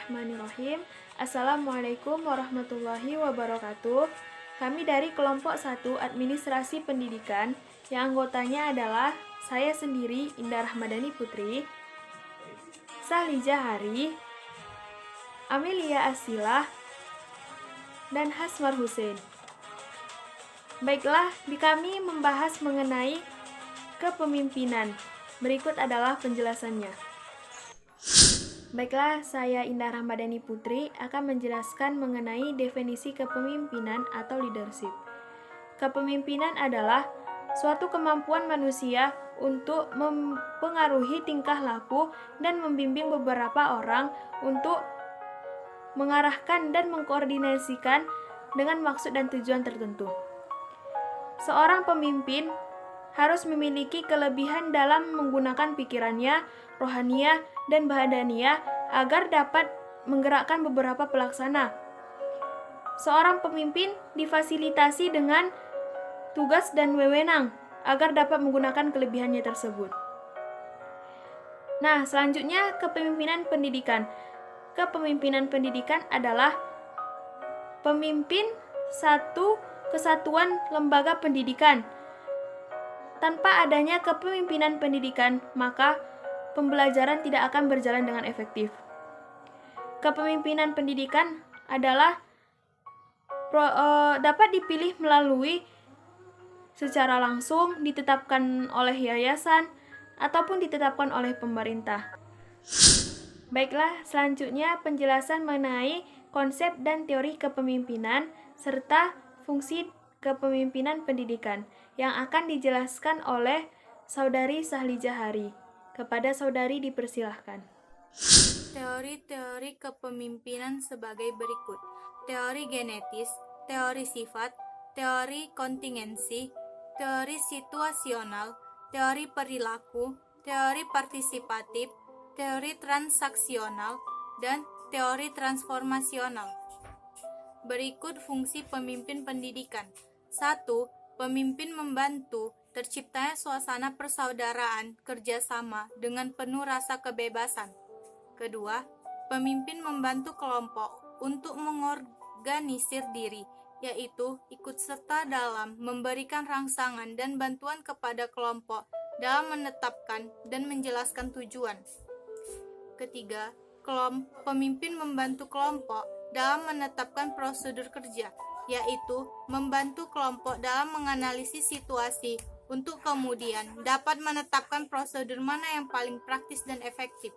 Bismillahirrahmanirrahim. Assalamualaikum warahmatullahi wabarakatuh. Kami dari kelompok 1 Administrasi Pendidikan yang anggotanya adalah saya sendiri Indah Rahmadani Putri, Sahlijah Hari, Amelia Asilah, dan Hasmar Hussein. Baiklah, kami membahas mengenai kepemimpinan. Berikut adalah penjelasannya. Baiklah, saya Indah Rahmadani Putri akan menjelaskan mengenai definisi kepemimpinan atau leadership. Kepemimpinan adalah suatu kemampuan manusia untuk mempengaruhi tingkah laku dan membimbing beberapa orang untuk mengarahkan dan mengkoordinasikan dengan maksud dan tujuan tertentu. Seorang pemimpin harus memiliki kelebihan dalam menggunakan pikirannya, rohaniah, dan badaniyah agar dapat menggerakkan beberapa pelaksana. Seorang pemimpin difasilitasi dengan tugas dan wewenang agar dapat menggunakan kelebihannya tersebut. Nah, selanjutnya kepemimpinan pendidikan. Kepemimpinan pendidikan adalah pemimpin satu kesatuan lembaga pendidikan. Tanpa adanya kepemimpinan pendidikan, maka pembelajaran tidak akan berjalan dengan efektif. Kepemimpinan pendidikan adalah dapat dipilih melalui secara langsung, ditetapkan oleh yayasan, ataupun ditetapkan oleh pemerintah. Baiklah, selanjutnya penjelasan mengenai konsep dan teori kepemimpinan serta fungsi kepemimpinan pendidikan yang akan dijelaskan oleh Saudari Sahlijah Hari. Kepada saudari dipersilahkan. Teori-teori kepemimpinan sebagai berikut: teori genetis, teori sifat, teori kontingensi, teori situasional, teori perilaku, teori partisipatif, teori transaksional, dan teori transformasional. Berikut fungsi pemimpin pendidikan. 1. Pemimpin membantu terciptanya suasana persaudaraan kerjasama dengan penuh rasa kebebasan. Kedua, pemimpin membantu kelompok untuk mengorganisir diri, yaitu ikut serta dalam memberikan rangsangan dan bantuan kepada kelompok dalam menetapkan dan menjelaskan tujuan. Ketiga, pemimpin membantu kelompok dalam menetapkan prosedur kerja, yaitu membantu kelompok dalam menganalisis situasi untuk kemudian dapat menetapkan prosedur mana yang paling praktis dan efektif.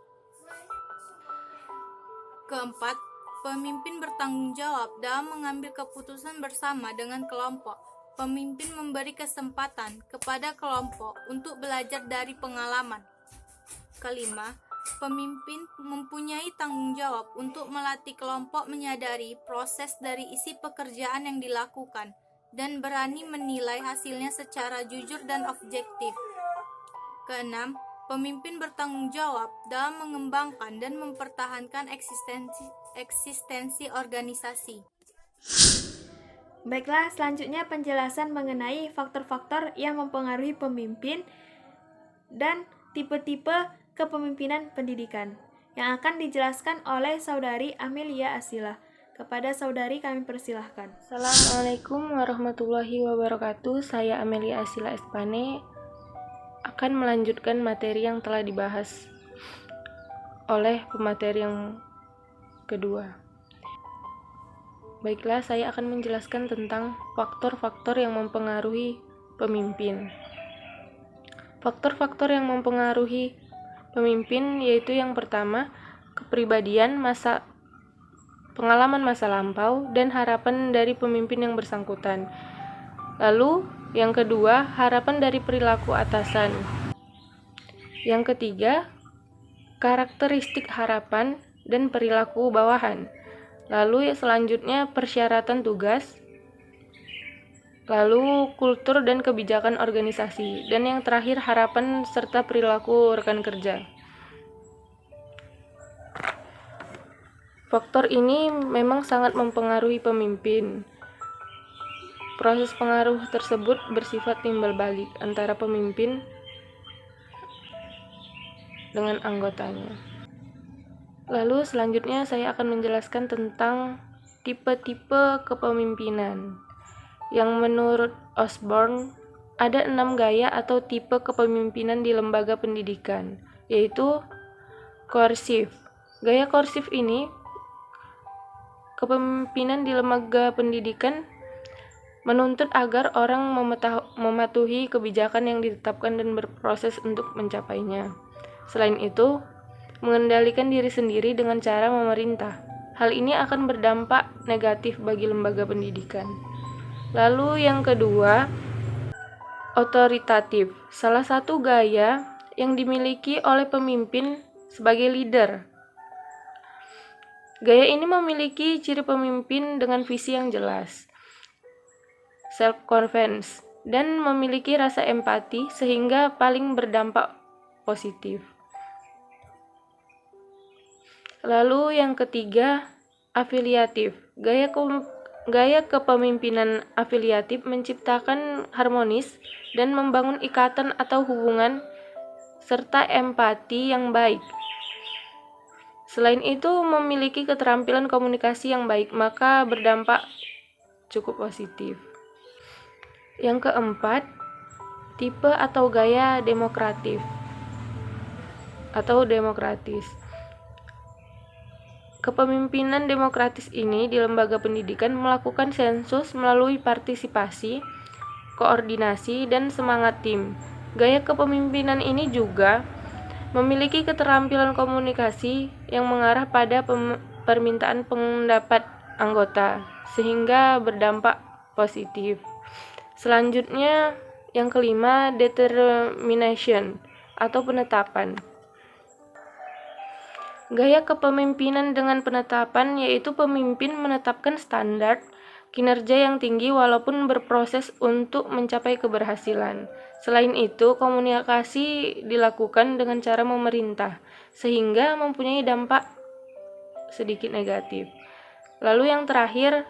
Keempat, pemimpin bertanggung jawab dalam mengambil keputusan bersama dengan kelompok. Pemimpin memberi kesempatan kepada kelompok untuk belajar dari pengalaman. Kelima, pemimpin mempunyai tanggung jawab untuk melatih kelompok menyadari proses dari isi pekerjaan yang dilakukan dan berani menilai hasilnya secara jujur dan objektif. Keenam, pemimpin bertanggung jawab dalam mengembangkan dan mempertahankan eksistensi organisasi. Baiklah, selanjutnya penjelasan mengenai faktor-faktor yang mempengaruhi pemimpin dan tipe-tipe kepemimpinan pendidikan yang akan dijelaskan oleh Saudari Amelia Asilah. Kepada saudari kami persilahkan. Assalamualaikum warahmatullahi wabarakatuh. Saya Amelia Asilah Espane akan melanjutkan materi yang telah dibahas oleh pemateri yang kedua. Baiklah, saya akan menjelaskan tentang faktor-faktor yang mempengaruhi pemimpin. Faktor-faktor yang mempengaruhi pemimpin yaitu yang pertama, kepribadian, pengalaman masa lampau, dan harapan dari pemimpin yang bersangkutan. Lalu, yang kedua, harapan dari perilaku atasan. Yang ketiga, karakteristik harapan dan perilaku bawahan. Lalu, selanjutnya, persyaratan tugas. Lalu, kultur dan kebijakan organisasi. Dan yang terakhir, harapan serta perilaku rekan kerja. Faktor ini memang sangat mempengaruhi pemimpin. Proses pengaruh tersebut bersifat timbal balik antara pemimpin dengan anggotanya. Lalu selanjutnya saya akan menjelaskan tentang tipe-tipe kepemimpinan. Yang menurut Osborne, ada 6 gaya atau tipe kepemimpinan di lembaga pendidikan, yaitu koersif. Gaya koersif ini, kepemimpinan di lembaga pendidikan menuntut agar orang mematuhi kebijakan yang ditetapkan dan berproses untuk mencapainya. Selain itu, mengendalikan diri sendiri dengan cara memerintah. Hal ini akan berdampak negatif bagi lembaga pendidikan. Lalu yang kedua, otoritatif. Salah satu gaya yang dimiliki oleh pemimpin sebagai leader. Gaya ini memiliki ciri pemimpin dengan visi yang jelas, self-confidence, dan memiliki rasa empati sehingga paling berdampak positif. Lalu yang ketiga, afiliatif. Gaya kepemimpinan afiliatif menciptakan harmonis dan membangun ikatan atau hubungan serta empati yang baik. Selain itu, memiliki keterampilan komunikasi yang baik, maka berdampak cukup positif. Yang keempat, tipe atau gaya demokratif atau demokratis. Kepemimpinan demokratis ini di lembaga pendidikan melakukan sensus melalui partisipasi, koordinasi, dan semangat tim. Gaya kepemimpinan ini juga memiliki keterampilan komunikasi yang mengarah pada permintaan pendapat anggota, sehingga berdampak positif. Selanjutnya, yang kelima, determination atau penetapan. Gaya kepemimpinan dengan penetapan yaitu pemimpin menetapkan standar kinerja yang tinggi walaupun berproses untuk mencapai keberhasilan. Selain itu, komunikasi dilakukan dengan cara memerintah, sehingga mempunyai dampak sedikit negatif. Lalu yang terakhir,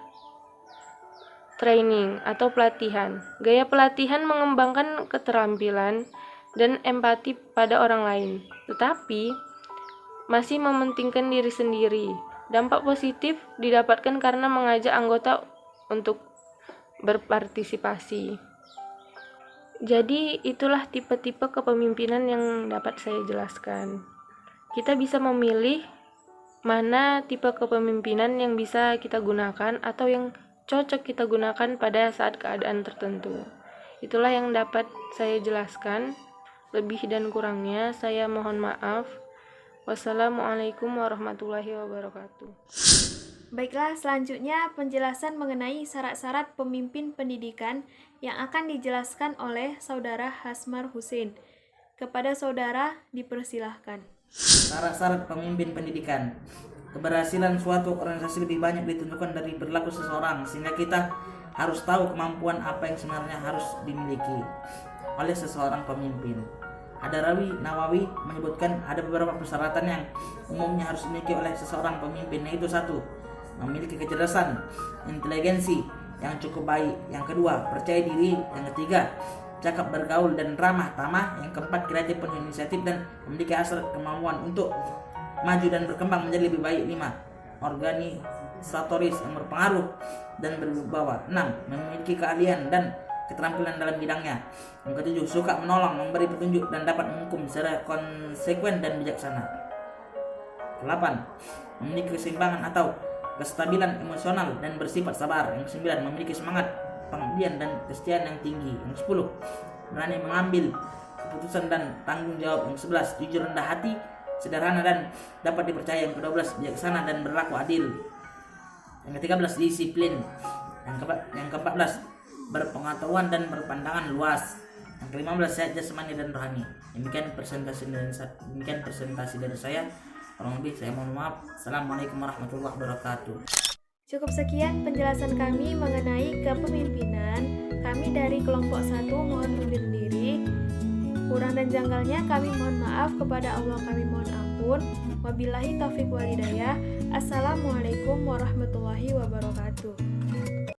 training atau pelatihan. Gaya pelatihan mengembangkan keterampilan dan empati pada orang lain, tetapi masih mementingkan diri sendiri. Dampak positif didapatkan karena mengajak anggota untuk berpartisipasi. Jadi itulah tipe-tipe kepemimpinan yang dapat saya jelaskan. Kita bisa memilih mana tipe kepemimpinan yang bisa kita gunakan atau yang cocok kita gunakan pada saat keadaan tertentu. Itulah yang dapat saya jelaskan. Lebih dan kurangnya saya mohon maaf. Wassalamualaikum warahmatullahi wabarakatuh. Baiklah, selanjutnya penjelasan mengenai syarat-syarat pemimpin pendidikan yang akan dijelaskan oleh Saudara Hasmar Hussein. Kepada saudara dipersilahkan. Syarat-syarat pemimpin pendidikan. Keberhasilan suatu organisasi lebih banyak ditentukan dari perilaku seseorang, sehingga kita harus tahu kemampuan apa yang sebenarnya harus dimiliki oleh seseorang pemimpin. Ad-Darawi Nawawi menyebutkan ada beberapa persyaratan yang umumnya harus dimiliki oleh seseorang pemimpin, yaitu 1. Memiliki kecerdasan, inteligensi yang cukup baik. Yang kedua, percaya diri. Yang ketiga, cakap bergaul dan ramah tamah. Yang keempat, kreatif, penuh inisiatif dan memiliki hasrat kemampuan untuk maju dan berkembang menjadi lebih baik. 5. Organisatoris yang berpengaruh dan berwibawa. 6. Memiliki keahlian dan keterampilan dalam bidangnya. Yang ketujuh, suka menolong, memberi petunjuk dan dapat menghukum secara konsekuen dan bijaksana. 8. Memiliki keseimbangan atau kestabilan emosional dan bersifat sabar. Yang 9. Memiliki semangat pengabdian dan kesetiaan yang tinggi. Yang 10. Berani mengambil keputusan dan tanggung jawab. Yang 11. Jujur, rendah hati, sederhana dan dapat dipercaya. Yang ke-12. Bijaksana dan berlaku adil. Yang ke-13. Disiplin. Yang ke-14. Berpengetahuan dan berpandangan luas. Yang ke-15. Sehat jasmani dan rohani. Demikian presentasi dari saya. Kurang lebih saya mohon maaf. Assalamualaikum warahmatullahi wabarakatuh. Cukup sekian penjelasan kami mengenai kepemimpinan. Kami dari kelompok 1 mohon undur diri. Kurang dan janggalnya kami mohon maaf, kepada Allah kami mohon ampun. Wabillahi taufiq wal hidayah. Assalamualaikum warahmatullahi wabarakatuh.